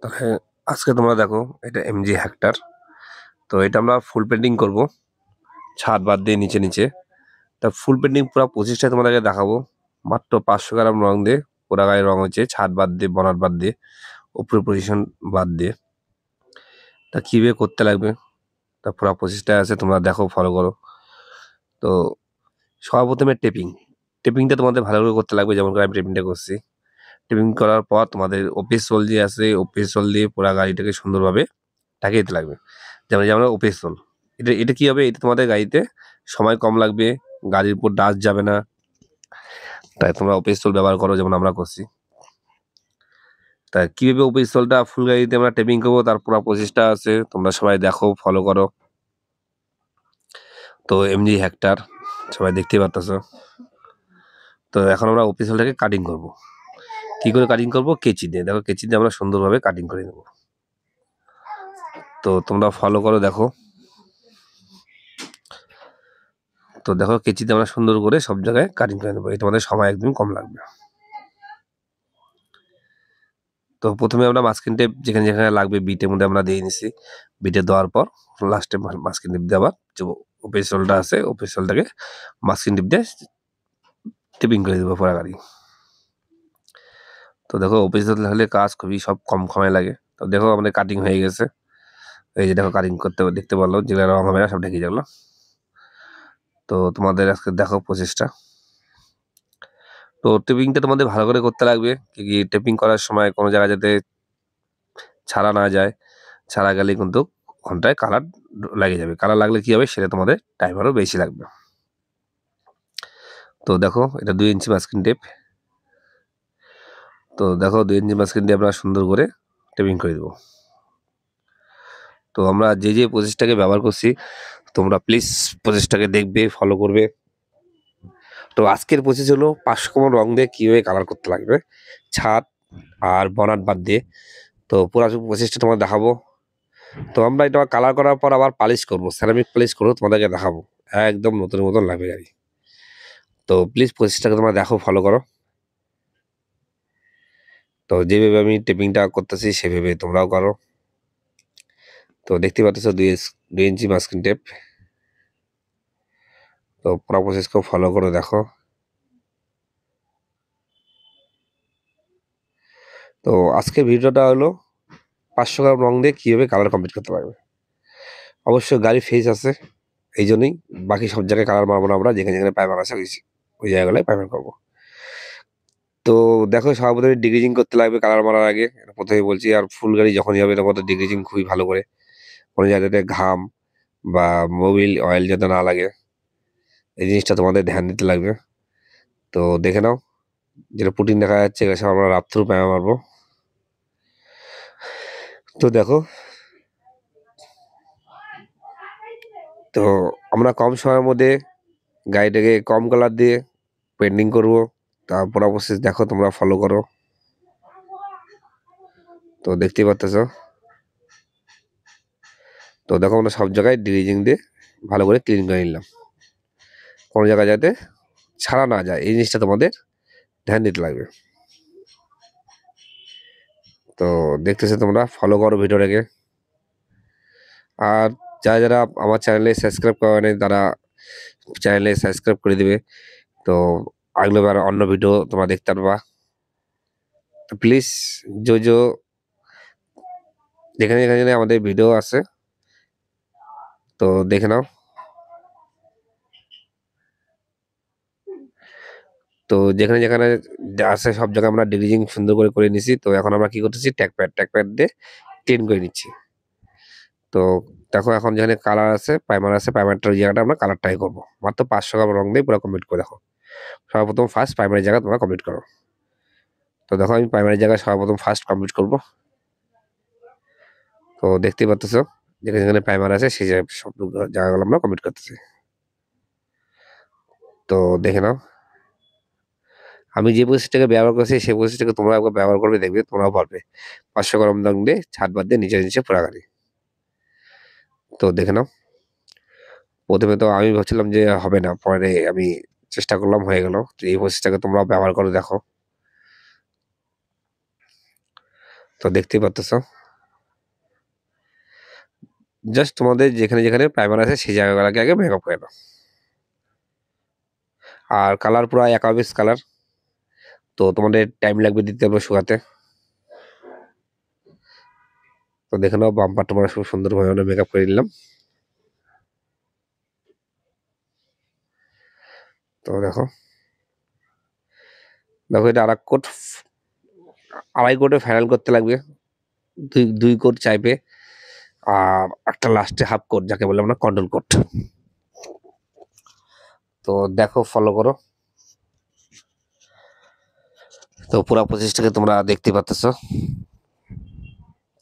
তাহলে আজকে তোমরা দেখো এটা এমজি হেক্টর। তো এটা আমরা ফুল পেন্টিং করব, ছাদ বাদ দিয়ে নিচে নিচে। তা ফুল পেন্টিং পুরো প্রচেষ্টা তোমাদেরকে দেখাবো। মাত্র 500 গ্রাম রং দিয়ে পুরা গায়ে রং হচ্ছে, ছাদ বাদ দিয়ে, বনার বাদ দিয়ে, উপরে পজিশন বাদ দিয়ে। তা কীভাবে করতে লাগবে তা পুরো প্রচেষ্টা আছে, তোমরা দেখো, ফলো করো। তো সবার প্রথমে টেপিংটা তোমাদের ভালো করে করতে লাগবে, যেমন করে আমি টেপিংটা করছি। টেপিং করার পর তোমাদের অফিস সোল যে আছে, অফিস সোল দিয়ে পুরা গাড়িটাকে সুন্দরভাবে ঢাকিয়ে দিতে লাগবে। যেমন যেমন অফিস সোল, এটা কি হবে, এটা তোমাদের গাড়িতে সময় কম লাগবে, গাড়ির উপর ডাস্ট যাবে না। তাই তোমরা অফিস সোল ব্যবহার করো, যেমন আমরা করছি। তাই কীভাবে অফিস সোলটা ফুল গাড়িতে আমরা টেপিং করবো তার পুরো প্রচেষ্টা আছে, তোমরা সবাই দেখো, ফলো করো। তো এমজি হেক্টর সবাই দেখতেই পারতেছো। তো এখন আমরা অফিস সোলটাকে কাটিং করব। কি করে কাটিং করব? কেচি দিয়ে। দেখো, কেচি দিয়ে আমরা সুন্দরভাবে কাটিং করে নেব। তো তোমরা ফলো করো, দেখো। তো দেখো, কেচিতে আমরা সুন্দর করে সব জায়গায় কাটিং করে নেবো, এটা আমাদের সময় একদম কম লাগবে। তো প্রথমে আমরা মাস্কিং টেপ যেখানে যেখানে লাগবে বিটের মধ্যে আমরা দিয়ে নিছি। বিটে দেওয়ার পর লাস্টে মাস্কিং টেপ দিয়ে আবার যে অফিস সোলটা আছে, অফিস সোলটাকে মাস্কিং টেপ দিয়ে টেপিং করে দেবো পুরা গাড়ি। তো দেখো, অফিস সোল হলে কাজ খুবই সব কম সময় লাগে। তো দেখো, আমাদের কাটিং হয়ে গেছে। এই যে দেখো, কাটিং করতে দেখতে পারলো, যেগুলো রং হবে না সব ঢেকে যাবে। তো তোমাদের আজকে দেখো প্রচেষ্টা। তো টেপিংটা তোমাদের ভালো করে করতে লাগবে, কি টেপিং করার সময় কোনো জায়গায় যাতে ছাড়া না যায়। ছাড়া গেলে কিন্তু ঘন্টায় কালার লেগে যাবে। কালার লাগলে কি হবে, সেটা তোমাদের টাইম আরও বেশি লাগবে। তো দেখো, এটা 2 ইঞ্চি মাস্কিং টেপ। তো দেখো, 2 ইঞ্চি মাস্কিং টেপ আমরা সুন্দর করে টেপিং করে দেবো। তো আমরা যে যে প্রসেসটাকে ব্যবহার করছি, তোমরা প্লিজ প্রসেসটাকে দেখবে, ফলো করবে। তো আজকের প্রসেস হলো 500 রং দিয়ে কীভাবে কালার করতে লাগবে, ছাদ আর বনাট বাদ দিয়ে। তো পুরো প্রসেসটা তোমাদের দেখাবো। তো আমরা এটা কালার করার পর আবার পালিশ করবো, সেরামিক পালিশ করবো, তোমাদেরকে দেখাবো। একদম নতুন মতন লাগবে গাড়ি। তো প্লিজ প্রসেসটাকে তোমরা দেখো, ফলো করো। তো যেভাবে আমি টেপিংটা করতেছি সেভাবে তোমরাও করো। তো দেখতে পাচ্ছ 2 ইঞ্চি মাস্কিং টেপ। তো পুরো প্রসেসকে ফলো করে দেখো। তো আজকে ভিডিওটা হলো 500 গ্রাম রং দিয়ে কীভাবে কালার কমপ্লিট করতে পারবে। অবশ্যই গাড়ি ফেস আছে, এই জন্যই বাকি সব জায়গায় কালার মারবো না আমরা, যেখানে যেখানে প্রাইমার আছে ওই জায়গাগুলোয় প্রাইমার করবো। তো দেখো, সর্বপ্রথমে ডিগ্রিজিং করতে লাগবে কালার মারার আগে, প্রথমে বলছি। আর ফুল গাড়ি যখনই হবে তখন ডিগ্রিজিং খুবই ভালো করে, কোনো জায়গাতে ঘাম বা মোবিল অয়েল যাতে না লাগে, এই জিনিসটা তোমাদের ধ্যান দিতে লাগবে। তো দেখে নাও, যেটা পুটিন দেখা যাচ্ছে এগুলো সব আমরা রাত থ্রু প্রাইমার মারবো। তো দেখো, তো আমরা কম সময়ের মধ্যে গাড়িটাকে কম কালার দিয়ে পেন্টিং করবো। তারপর অবশ্যই দেখো, তোমরা ফলো করো। তো দেখতেই পাচ্ছ। তো দেখো, আমরা সব জায়গায় ডিগ্রিজিং দিয়ে ভালো করে ক্লিন করে নিলাম, কোনো জায়গায় যাতে ছাড়া না যায়, এই জিনিসটা তোমাদের ধ্যান দিতে লাগবে। তো দেখতেছো, তোমরা ফলো করো ভিডিওটাকে। আর যারা যারা আমার চ্যানেলে সাবস্ক্রাইব করে নেই, তারা চ্যানেলে সাবস্ক্রাইব করে দিবে। তো আগলোবার অন্য ভিডিও তোমরা দেখতে পারবা। তো প্লিজ যেখানে যেখানে আমাদের ভিডিও আছে, তো দেখে নাও। তো যেখানে যেখানে আছে সব জায়গায় আমরা ডিগ্রিজিং সুন্দর করে করে নিছি। তো এখন আমরা কি করতেছি, ট্যাগ প্যাড দিয়ে ক্লিন করে নিচ্ছি। তো দেখো, এখন যেখানে কালার আছে, প্রাইমার আছে, প্রাইমারটার জায়গাটা আমরা কালারটাই করবো। মাত্র 500 গ্রাম রং দিয়ে পুরো কমপ্লিট করে দেখো। সর্বপ্রথম ফার্স্ট প্রাইমারি জায়গা তোমরা কমপ্লিট করো। তো দেখো, আমি প্রাইমারি জায়গায় সর্বপ্রথম ফার্স্ট কমপ্লিট করবো। তো দেখতেই পাচ্ছ, যেখানে যেখানে প্রাইমার আছে সেই সব জায়গাগুলো আমরা কমপ্লিট করতেছি। তো দেখে নাও, আমি যে প্রসেসটাকে ব্যবহার করছি সেই প্রসেসটাকে তোমরা একবার ব্যবহার করবে, দেখবে তোমরাও পারবে। 500 গ্রাম রং দিয়ে ছাদ বাদ দিয়ে নিচে নিচে পুরা গাড়ি। তো দেখে নাও, প্রথমে তো আমি ভাবছিলাম যে হবে না, পরে আমি চেষ্টা করলাম, হয়ে গেল। তো এই প্রসেসটাকে তোমরা ব্যবহার করে দেখো। তো দেখতেই পাচ্ছ, জাস্ট তোমাদের যেখানে যেখানে প্রাইমার আছে সেই জায়গাগুলোকে আগে মেকআপ করে নাও। আর কালার পুরো একাবেস কালার, তো তোমাদের টাইম লাগবে দিতে হবে শুকাতে। তো দেখে নাও বাম্পার তোমার খুব সুন্দরভাবে আমরা মেকআপ করে নিলাম। তো দেখো দেখো এটা আরেক কোট, আড়াই কোটে ফাইনাল করতে লাগবে, দুই কোট চাইবে, আর একটা লাস্টে হাফ কোট যাকে বলে আমরা কন্ট্রোল কোট। তো দেখো ফলো করো। তো পুরো প্রসেসটাকে তোমরা দেখতে পাচ্ছ।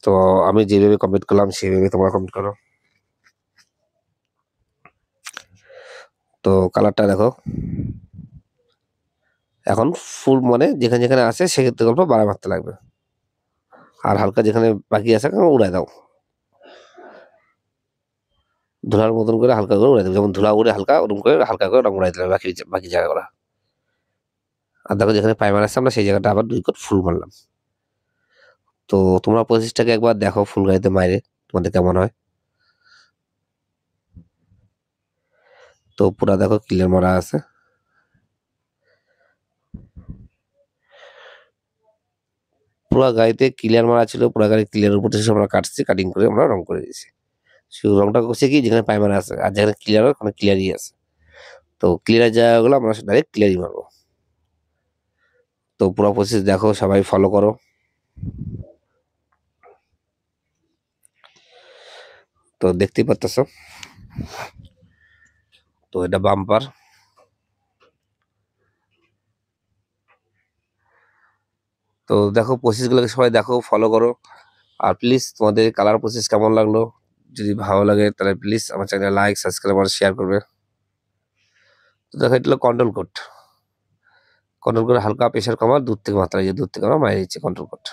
তো আমি যেভাবে কমপ্লিট করলাম সেভাবে তোমরা কমপ্লিট করো। তো কালারটা দেখো এখন ফুল মানে যেখানে যেখানে আছে সেক্ষেত্রে গল্প বাড়া মারতে লাগবে, আর হালকা যেখানে বাকি আছে উড়াই দাও, ধুলার মতন করে হালকা করে উড়াই দেবে, যেমন ধুলা উড়ে হালকা ওরকম করে হালকা করে রং উড়াই দিলাম বাকি বাকি জায়গাগুলো। আর দেখো যেখানে প্রাইমার আছে আমরা সেই জায়গাটা আবার 2 কোট ফুল মারলাম। তো তোমরা প্রসেসটাকে একবার দেখো ফুল গাড়িতে মাইরে তোমাদের কেমন হয়। তো পুরা দেখো ক্লিয়ার মারা আছে। পুরা গাড়িতে ক্লিয়ার মারা ছিল, পুরা গাড়ি ক্লিয়ার উপর থেকে আমরা কাটছি, কাটিং করে আমরা রং করে দিয়েছি। শুধু রংটা করছে কি যেখানে প্রাইমার আছে, আর যেখানে ক্লিয়ার হয় ওখানে ক্লিয়ারই আছে। তো ক্লিয়ার জায়গাগুলো আমরা ডাইরেক্ট ক্লিয়ারই মারবো। তো পুরো প্রসেস দেখো, সবাই ফলো করো। তো দেখতেই পাচ্ছ, তো এটা বাম্পার। তো দেখো প্রসেসগুলোকে সবাই দেখো ফলো করো। আর প্লিজ তোমাদের কালার প্রসেস কেমন লাগলো, যদি ভালো লাগে তাহলে প্লিজ আমার চ্যানেল লাইক সাবস্ক্রাইব আর শেয়ার করবে। তো দেখো এটা হলো কন্ট্রোল কোড, কন্ট্রোল করে হালকা প্রেশার কমা, দূর থেকে মাত্রা যে দূর থেকে আমরা মারিয়ে দিচ্ছি কন্ট্রোল কোড।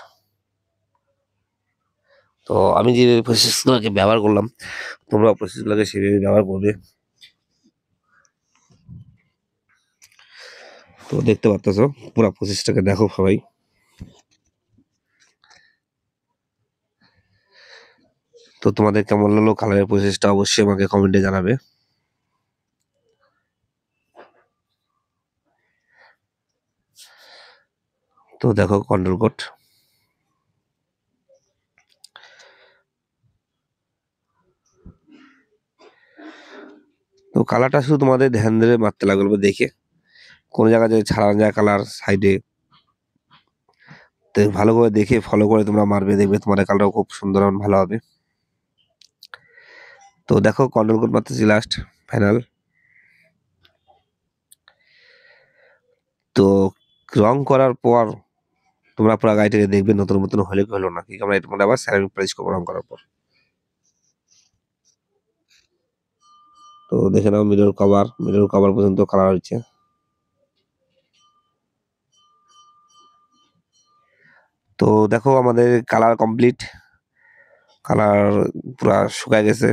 তো আমি যে প্রসেসগুলোকে ব্যবহার করলাম তোমরা প্রসেসগুলোকে সেভাবে ব্যবহার করবে। তো দেখতে পাচ্ছ পুরো প্রসেসটাকে দেখো সবাই। তো তোমাদের কেমন লাগলো কালারের প্রসেসটা অবশ্যই আমাকে কমেন্টে জানাবে। তো দেখো কন্ট্রোল কোড। তো কালারটা শুধু তোমাদের ধ্যান ধরে মারতে লাগবে দেখে, কোন জায়গায় যদি ছাড়ানো যায় কালার সাইডে, তো ভালো করে দেখে ফলো করে তোমরা মারবে, দেখবে তোমাদের কালারও খুব সুন্দর এবং ভালো হবে। তো দেখো কন্ট্রোল কোড মারতেছি লাস্ট ফাইনাল। তো রং করার পর তোমরা পুরো গাড়িটাকে দেখবে নতুন নতুন হলে কি হলো না, কি আমরা এটা আবার সেরামিক পলিশ করবো রং করার পর। তো দেখে নাও মিরর কভার পর্যন্ত কালার হচ্ছে। তো দেখো আমাদের কালার কমপ্লিট, কালার পুরা শুকায় গেছে।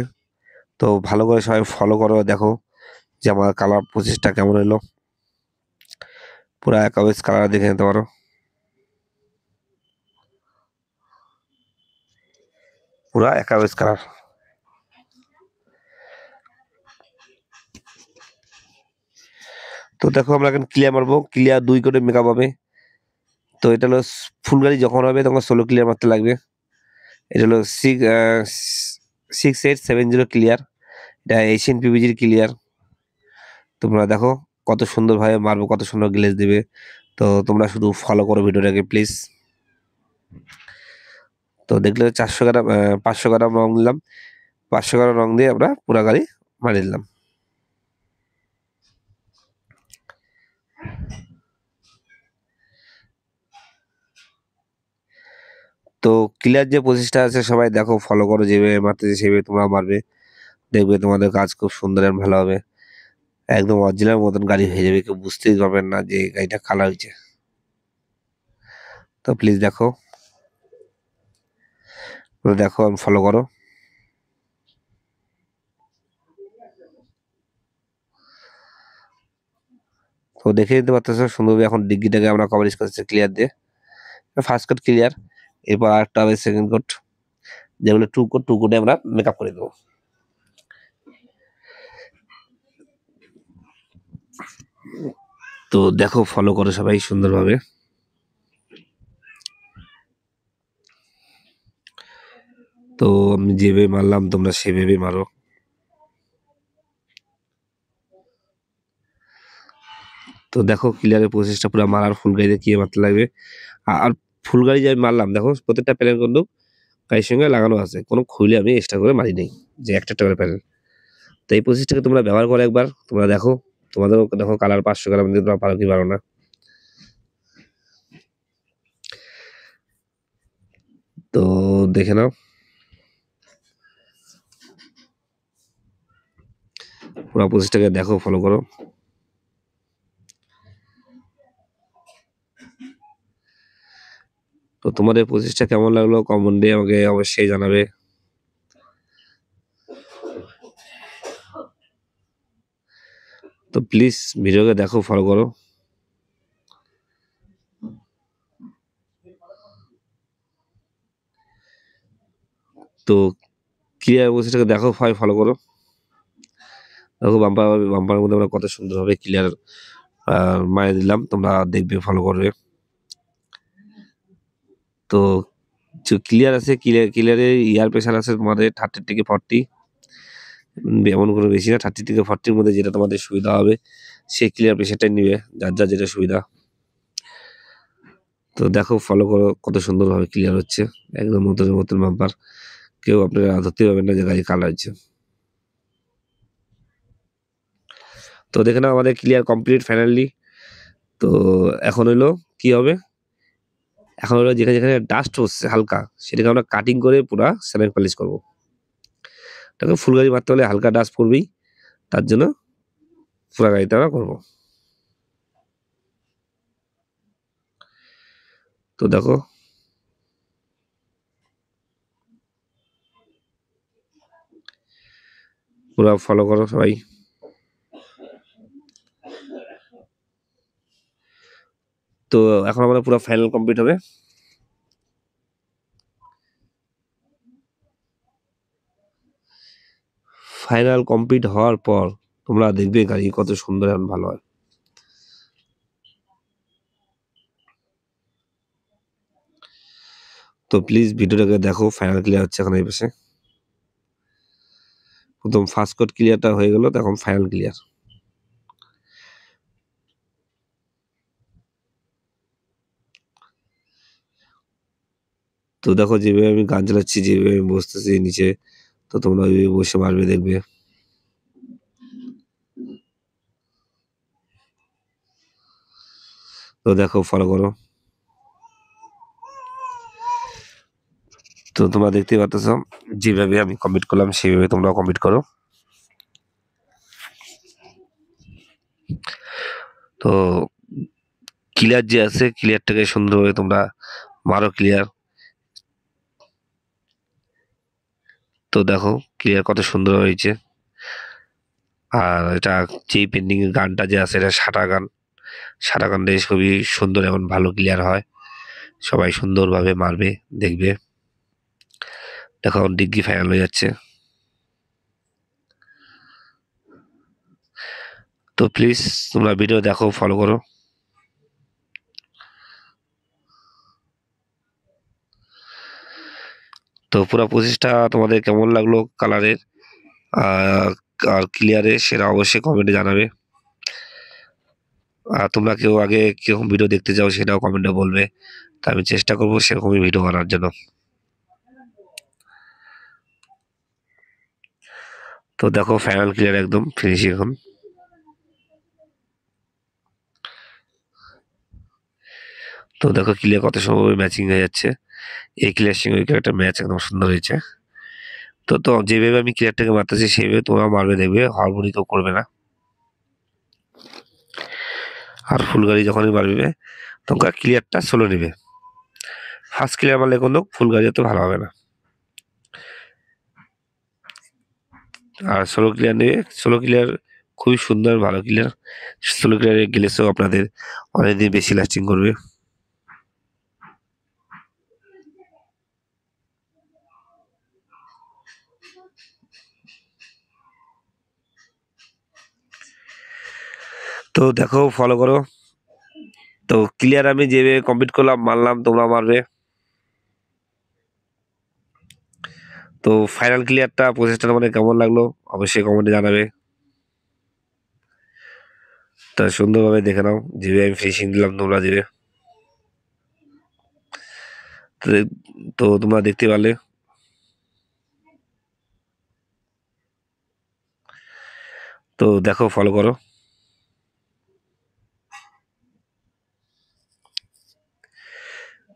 তো ভালো করে সবাই ফলো করো, দেখো যে আমার কালার প্রসেসটা কেমন হলো। পুরা একাবেজ কালার দেখে নিতে পারো, পুরা একাবেজ কালার। তো দেখো আমরা এখন ক্লিয়ার মারবো, ক্লিয়ার 2 কোটে মেকআপ হবে। তো এটা হলো ফুল গাড়ি যখন হবে তখন 16 ক্লিয়ার মারতে লাগবে। এটা হলো 6870 ক্লিয়ার, এটা এশিয়ান পিভিজির ক্লিয়ার। তোমরা দেখো কত সুন্দরভাবে মারবো, কত সুন্দর গ্লেজ দেবে। তো তোমরা শুধু ফলো করো ভিডিওটাকে প্লিজ। তো দেখলে 400 গ্রাম 500 গ্রাম রং দিলাম, 500 গ্রাম রং দিয়ে আমরা পুরা গাড়ি মারিয়ে দিলাম। তো ক্লিয়ার যে প্রসেসটা আছে সবাই দেখো ফলো করো, যেভাবে মারতেছে সেভাবে তোমরা মারবে, দেখবে তোমাদের কাজ খুব সুন্দর এবং ভালো হবে। একদম অরিজিনাল মতন গাড়ি হয়ে যাবে, কেউ বুঝতেই পারবেন না যে গাড়িটা কালার হয়েছে। তো প্লিজ দেখো, দেখো ফলো করো। তো দেখে নিতে পারতেছো সুন্দরভাবে এখন ডিগ্গিটাকে আমরা কভারেজ করছি ক্লিয়ার দিয়ে, ফার্স্ট কাট ক্লিয়ার। এরপর আরেকটা হবে সেকেন্ড কোট, যেগুলো টু কোটে আমরা মেকআপ করে দেবো। তো দেখো, ফলো করো সবাই সুন্দরভাবে। তো আমি যেভাবে মারলাম তোমরা সেভাবে মারো। তো দেখো ক্লিয়ারের প্রসেসটা পুরো মারার, ফুল গাড়িতে কি মারতে লাগবে। আর ফুল গাড়ি যে আমি মারলাম, দেখো প্রত্যেকটা প্যানেল কিন্তু গাড়ির সঙ্গে লাগানো আছে, কোনো খুলে আমি এক্সট্রা করে মারি নেই, যে একটা করে প্যানেল। তো এই প্রসেসটাকে তোমরা ব্যবহার করো একবার, তোমরা দেখো তোমাদেরও দেখো কালার 500 গ্রাম দিয়ে তোমরা পারো কি পারো না। তো দেখে নাও, পুরো প্রসেসটাকে দেখো, ফলো করো। তো তোমাদের প্রসেসটা কেমন লাগলো কমেন্টে আমাকে অবশ্যই জানাবে। তো প্লিজ ভিডিওকে দেখো, ফলো করো। তো ক্লিয়ার প্রসেসটাকে দেখো, ফলো করো। দেখো বাম্পারের মধ্যে আমরা কত সুন্দরভাবে ক্লিয়ার মারিয়ে দিলাম, তোমরা দেখবে, ফলো করবে। তো ক্লিয়ার আছে, ক্লিয়ারে ইয়ার প্রেশার আছে তোমাদের 30 থেকে 40, এমন কোনো বেশি না, 30 থেকে 40-র মধ্যে যেটা তোমাদের সুবিধা হবে সেই ক্লিয়ার প্রেশারটাই নিবে, যার যেটা সুবিধা। তো দেখো, ফলো করো, কত সুন্দরভাবে ক্লিয়ার হচ্ছে, একদম নতুন বাম্পার, কেউ আপনারা ধরতে পারবেন না যে গাড়ি কালার হচ্ছে। তো দেখে নাও আমাদের ক্লিয়ার কমপ্লিট ফাইনালি। তো এখন হলো কি হবে, এখন হলো যেখানে যেখানে ডাস্ট হচ্ছে হালকা, সেটাকে আমরা কাটিং করে পুরা সেরামিক পলিশ করবো। তাকে ফুল গাড়ি মারতে হলে হালকা ডাস্ট পড়বেই, তার জন্য পুরা গাড়িতে আমরা করবো। তো দেখো, পুরা ফলো করো সবাই। তো এখন আমরা পুরো ফাইনাল কমপ্লিট হবে। ফাইনাল কমপ্লিট হওয়ার পর তোমরা দেখবে গাড়ি কত সুন্দর এবং ভালো হয়। তো প্লিজ ভিডিওটাকে দেখো, ফাইনাল ক্লিয়ার হচ্ছে এখন এই পাশে। প্রথম ফার্স্ট কোট ক্লিয়ারটা হয়ে গেল, এখন ফাইনাল ক্লিয়ার। তো দেখো যেভাবে আমি গান চালাচ্ছি, যেভাবে আমি বসতেছি নিচে, তো তোমরা ওইভাবে বসে মারবে, দেখবে। তো দেখো, ফলো করো। তো তোমরা দেখতেই পাচ্ছ, যেভাবে আমি কমপ্লিট করলাম সেইভাবে তোমরাও কমপ্লিট করো। তো ক্লিয়ার যে আছে, ক্লিয়ারটাকে সুন্দরভাবে তোমরা মারো ক্লিয়ার। তো দেখো ক্লিয়ার কত সুন্দর হয়েছে। আর এটা যেই পেন্ডিং এর গানটা যে আছে, এটা সাটা গান দিয়ে খুবই সুন্দর এবং ভালো ক্লিয়ার হয়, সবাই সুন্দরভাবে মারবে, দেখবে। দেখো ডিগ্রি ফাইনাল হয়ে যাচ্ছে। তো প্লিজ তোমরা ভিডিও দেখো, ফলো করো। তো পুরো প্রসেসটা তোমাদের কেমন লাগলো কালারের আর ক্লিয়ারে, সেটা অবশ্যই কমেন্টে জানাবে। আর তোমরা কেউ আগে কিরকম ভিডিও দেখতে চাও সেটাও কমেন্টে বলবে, তা আমি চেষ্টা করবো সেরকমই ভিডিও বানার জন্য। তো দেখো ফাইনাল ক্লিয়ার, একদম ফিনিশিং এখন। তো দেখো ক্লিয়ার কত সুন্দরভাবে ম্যাচিং হয়ে যাচ্ছে, এই ক্লিয়ার সঙ্গে ওই ক্লিয়ারটা ম্যাচ একদম সুন্দর হয়েছে। তো যেভাবে আমি ক্লিয়ারটাকে মারতেছি সেইভাবে তোমরা মারবে, দেখবে হড়বড়ি তো করবে না। আর ফুল গাড়ি যখনই মারবে তখন ক্লিয়ারটা স্লো নেবে, ফার্স্ট ক্লিয়ার মারলে কোনো ফুল গাড়ি তো ভালো হবে না। আর স্লো ক্লিয়ার নেবে, স্লো ক্লিয়ার খুবই সুন্দর ভালো ক্লিয়ার, স্লো ক্লিয়ারে গ্লেসও আপনাদের অনেকদিন বেশি লাস্টিং করবে। তো দেখো ফলো করো। তো ক্লিয়ার আমি যেভাবে কমপ্লিট করলাম মারলাম, তোমরা মারবে। তো ফাইনাল ক্লিয়ারটা প্রসেসটা তোমাদের কেমন লাগলো অবশ্যই কমেন্টে জানাবে। তা সুন্দরভাবে দেখে নাও যেভাবে আমি ফিনিশিং দিলাম, তোমরা দেবে। তো তোমরা দেখতে পারলে। তো দেখো ফলো করো।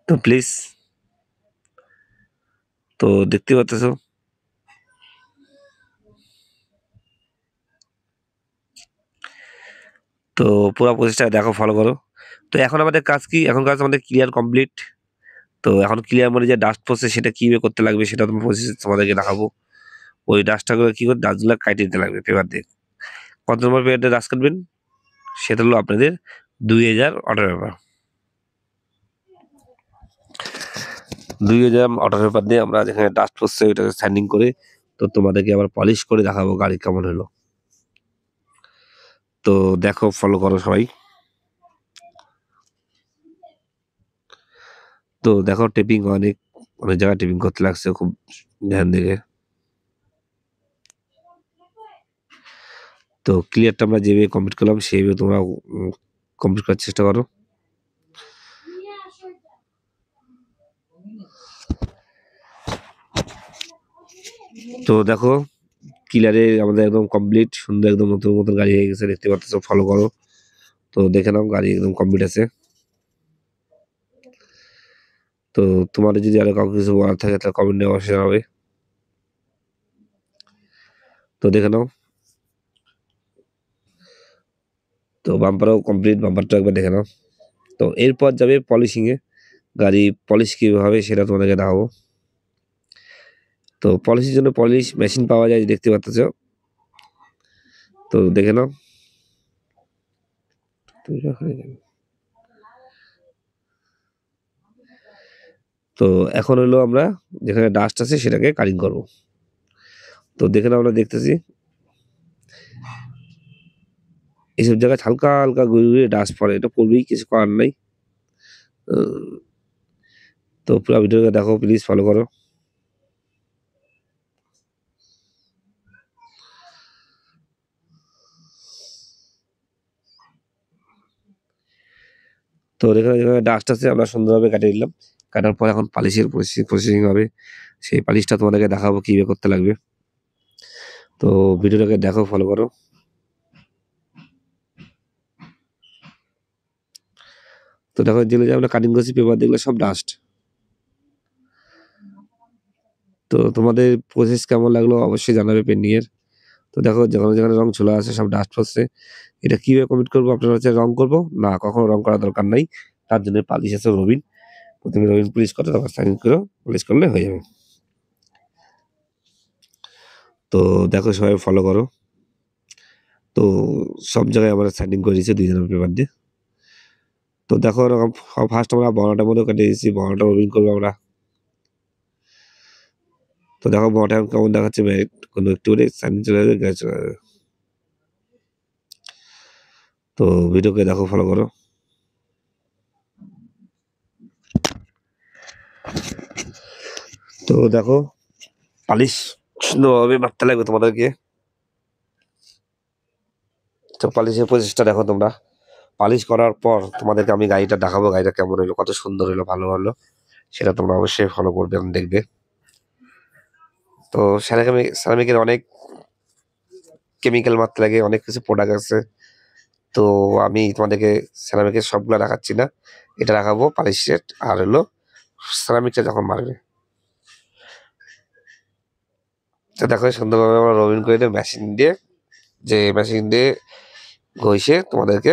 তো প্লিজ, তো দেখতে পাচ্ছ। তো পুরো প্রসেসটা দেখো, ফলো করো। তো এখন আমাদের কাজ কি, এখন কাজ আমাদের ক্লিয়ার কমপ্লিট। তো এখন ক্লিয়ার মানে যে ডাস্ট পড়ছে সেটা কিভাবে করতে লাগবে সেটা তোমার প্রসেস তোমাদেরকে দেখাবো। ওই ডাস্টটাগুলো কি করে, ডাস্টগুলো কাটিয়ে দিতে লাগবে পেপার দিয়ে। কত নম্বর পেপার দিয়ে ডাস্ট কাটবেন সেটা হলো আপনাদের 2018 পেপার। 2018 পেপার দিয়ে আমরা যেখানে ডাস্ট পড়ছে ওইটাকে স্যান্ডিং করে তো তোমাদেরকে আবার পলিশ করে দেখাবো গাড়ি কেমন হলো। তো দেখো ফলো করো সবাই। তো দেখো টেপিং অনেক অনেক জায়গায় টেপিং করতে লাগছে, খুব ধ্যান দিয়ে। তো ক্লিয়ারটা আমরা যেভাবে কমপ্লিট করলাম সেইভাবে তোমরা কমপ্লিট করার চেষ্টা করো। তো দেখো ক্লিয়ারে আমাদের একদম কমপ্লিট, সুন্দর একদম নতুন নতুন গাড়ি হয়ে গেছে, দেখতে পাচ্ছ। ফলো করো। তো দেখে নাও গাড়ি একদম কমপ্লিট আছে। তো তোমাদের যদি আরো কাউকে কিছু বলার থাকে তাহলে কমেন্টে অবশ্যই জানাবে। তো দেখে নাও। তো বাম্পারও কমপ্লিট, বাম্পারটা একবার দেখে নাও। তো এরপর যাবে পলিশিং এ, গাড়ি পলিশ কিভাবে হবে সেটা তোমাদেরকে দেখাবো। তো পলিশের জন্য পলিশ মেশিন পাওয়া যায়, দেখতে পাচ্ছ। তো দেখে নাও। তো এখন হলো আমরা যেখানে ডাস্ট আছে সেটাকে কাটিং করব। তো দেখে নাও, আমরা দেখতেছি এইসব জায়গায় হালকা হালকা ঘুরে ঘুরে ডাস্ট পড়ে, এটা পড়বেই, কিছু করার নাই। তো পুরো ভিডিওটা দেখো, প্লিজ ফলো করো। তো এখানে যেখানে ডাস্ট আছে আমরা সুন্দরভাবে কাটিয়ে দিলাম। কাটার পর এখন পালিশের প্রসেসিং হবে, সেই পালিশটা তোমাদেরকে দেখাবো কিভাবে করতে লাগবে। তো ভিডিওটাকে দেখো, ফলো করো। তো দেখো যেগুলো যে আমরা কাটিং করছি পেপার, দেখলে সব ডাস্ট। তো তোমাদের প্রসেস কেমন লাগলো অবশ্যই জানাবে পেন্টিং এর। তো দেখো যেখানে যেখানে রং ছোলা আছে সব ডাস্ট পড়ছে। এটা কিভাবে কমপ্লিট করবো, আপনারা হচ্ছে রং করবো না, কখনো রং করার দরকার নাই। তার জন্য পালিশ আছে রবিন, প্রথমে রবিন পুলিশ করো, তারপর সাইন করে পুলিশ করলে হয়ে যাবে। তো দেখো সবাই ফলো করো। তো সব জায়গায় আমরা সাইনিং করে দিয়েছি 2 জনের পেপার দিয়ে। তো দেখো এরকম ফার্স্ট আমরা বর্ণাটার মধ্যে কেটে দিয়েছি, বর্ণাটা রবিন করবো আমরা। তো দেখো বর্ণাটা কেমন দেখাচ্ছে, কোনো একটু করে সাইনিং চলে যাবে, গ্যাস চলে যাবে। তো ভিডিওকে দেখো, ফলো করো। তো দেখো পালিশ সুন্দরভাবে মারতে লাগবে তোমাদেরকে। তো পালিশের প্রচেষ্টা দেখো তোমরা। পালিশ করার পর তোমাদেরকে আমি গাড়িটা দেখাবো, গাড়িটা কেমন হলো, কত সুন্দর হলো, ভালো হলো, সেটা তোমরা অবশ্যই ফলো করবে এবং দেখবে। তো সেরামিকের অনেক কেমিক্যাল মারতে লাগে, অনেক কিছু প্রোডাক্ট আছে। তো আমি তোমাদেরকে সেরামিকের সবগুলো দেখাচ্ছি না, এটা দেখাবো পালিশ সেট আর হলো সেরামিকটা যখন মারবে। তো দেখো সুন্দরভাবে আমরা রবিন করে দিয়ে মেশিন দিয়ে, যে মেশিন দিয়ে ঘষে তোমাদেরকে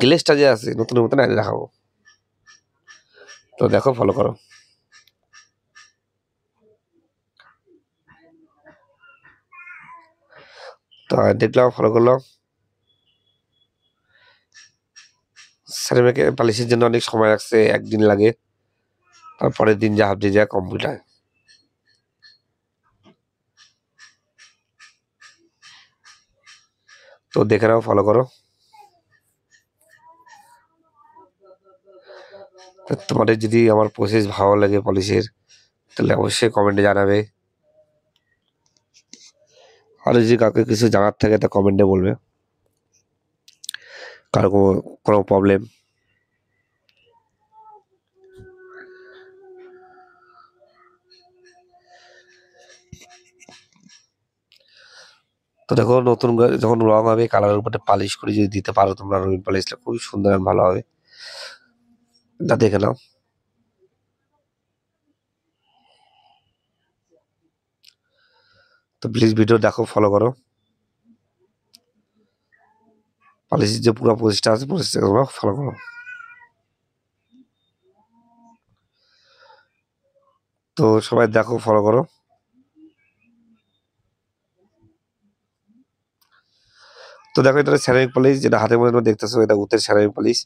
গ্লেসটা যে আছে নতুন নতুন আগে দেখাবো। তো দেখো ফলো করো। তো দেখলাম, ফলো করলাম। সেরামিকে পালিশের জন্য অনেক সময় লাগছে, একদিন লাগে, তারপরের দিন যা হাফ যা কমপ্লিট হয়। তো দেখে নাও, ফলো করো। তো তোমাদের যদি আমার প্রসেস ভালো লাগে পলিশের, তাহলে অবশ্যই কমেন্টে জানাবে। আর যদি কাউকে কিছু জানার থাকে তা কমেন্টে বলবে, কারো কোনো প্রবলেম। তো দেখো নতুন যখন রং হবে কালারের উপরে পালিশ করে যদি দিতে পারো তোমরা রঙিন পালিশটা খুবই সুন্দর আর ভালো হবে। এটা দেখে নাও। তো প্লিজ ভিডিও দেখো, ফলো করো। পালিশের যে পুরো প্রসেসটা আছে প্রসেসটা তোমরা ফলো করো। তো সবাই দেখো, ফলো করো। তো দেখো এটা সেরামিক পলিশ, যেটা হাতের মধ্যে তোমরা দেখতেছো, এটা উতের সেরামিক পলিশ।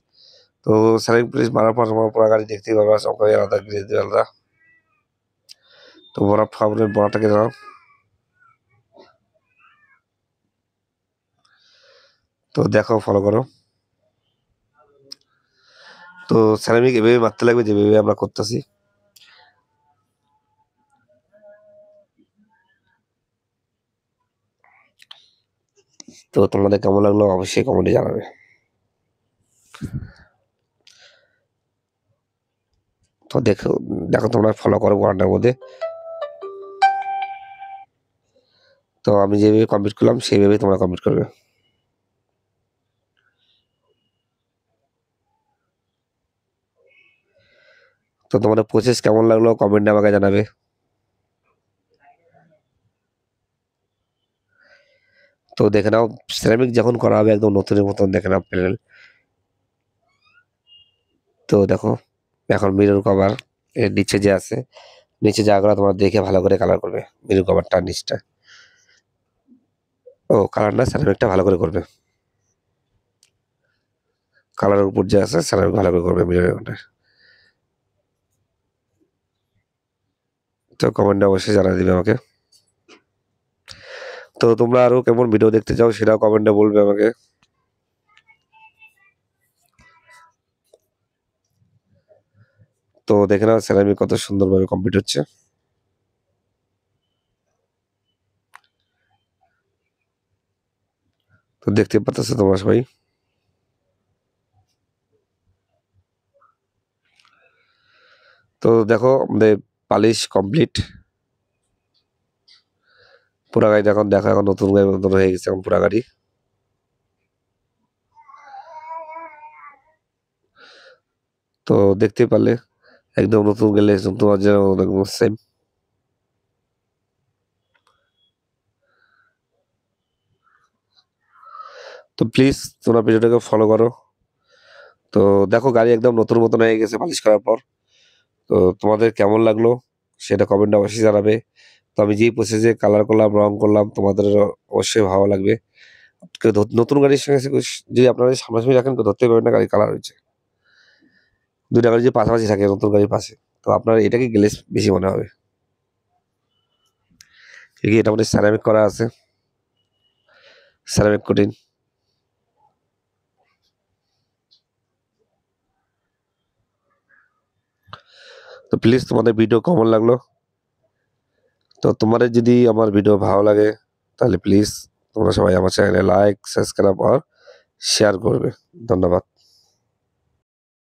তো সেরামিক পলিশ মারার পর তোমার পোড়া গাড়ি দেখতেই পাবে সবাই আলাদা গ্লেজ আলাদা। তো বরফ ফাবনের বড়াটাকে দাও। তো দেখো, ফলো করো। তো সেরামিক এভাবে মারতে লাগবে যেভাবে আমরা করতেছি। তো তোমাদের কেমন লাগলো অবশ্যই কমেন্টে জানাবে। তো দেখো দেখো তোমরা ফলো করো ওয়ার্ডের মধ্যে। তো আমি যেভাবে কমপ্লিট করলাম সেইভাবে তোমরা কমপ্লিট করবে। তো তোমাদের প্রসেস কেমন লাগলো কমেন্টে আমাকে জানাবে। তো দেখে নাও সেরামিক যখন করা হবে একদম নতুনের মতন দেখে নাও প্যানেল। তো দেখো এখন মিরর কভার এর নিচে যে আছে, নিচে জায়গাগুলো তোমরা দেখে ভালো করে কালার করবে। মিরর কভারটা নিচটা, ও কালার না সেরামিকটা ভালো করে করবে। কালারের উপর যে আছে সেরামিক ভালো করে করবে মিররের মধ্যে। তো কমেন্টে অবশ্যই জানিয়ে দিবে আমাকে। তো তোমরা আরো কেমন ভিডিও দেখতে চাও সেটাও কমেন্টে বলবে আমাকে। তো দেখে নাও সেরামিক কত সুন্দরভাবে কমপ্লিট হচ্ছে। তো দেখতে পাচ্ছ তোমরা সবাই। তো দেখো আমাদের পালিশ কমপ্লিট। পুরা গাড়ি এখন দেখো, এখন নতুন গাড়ির মতন হয়ে গেছে এখন পুরা গাড়ি। তো দেখতে পারলে একদম নতুন গেলে তোমার যেন সেম। তো প্লিজ তোমরা ভিডিওটাকে ফলো করো। তো দেখো গাড়ি একদম নতুন মতন হয়ে গেছে পালিশ করার পর। তো তোমাদের কেমন লাগলো সেটা কমেন্টে অবশ্যই জানাবে। তো আমি যেই প্রসেসে কালার করলাম রং করলাম তোমাদের অবশ্যই ভালো লাগবে। নতুন গাড়ির সঙ্গে যদি আপনারা সামনাসামনি রাখেন কেউ ধরতে পারবেন না গাড়ি কালার হয়েছে। দুইটা গাড়ি যদি পাশাপাশি থাকে নতুন গাড়ির পাশে, তো আপনার এটাকে গ্লেজ বেশি মনে হবে। এটা আমাদের সেরামিক করা আছে, সেরামিক কোটিং। তো প্লিজ তোমাদের ভিডিও কেমন লাগলো। তো তোমাদের যদি আমার ভিডিও ভালো লাগে তাহলে প্লিজ তোমরা সবাই আমার চ্যানেলে লাইক সাবস্ক্রাইব আর শেয়ার করবে। ধন্যবাদ।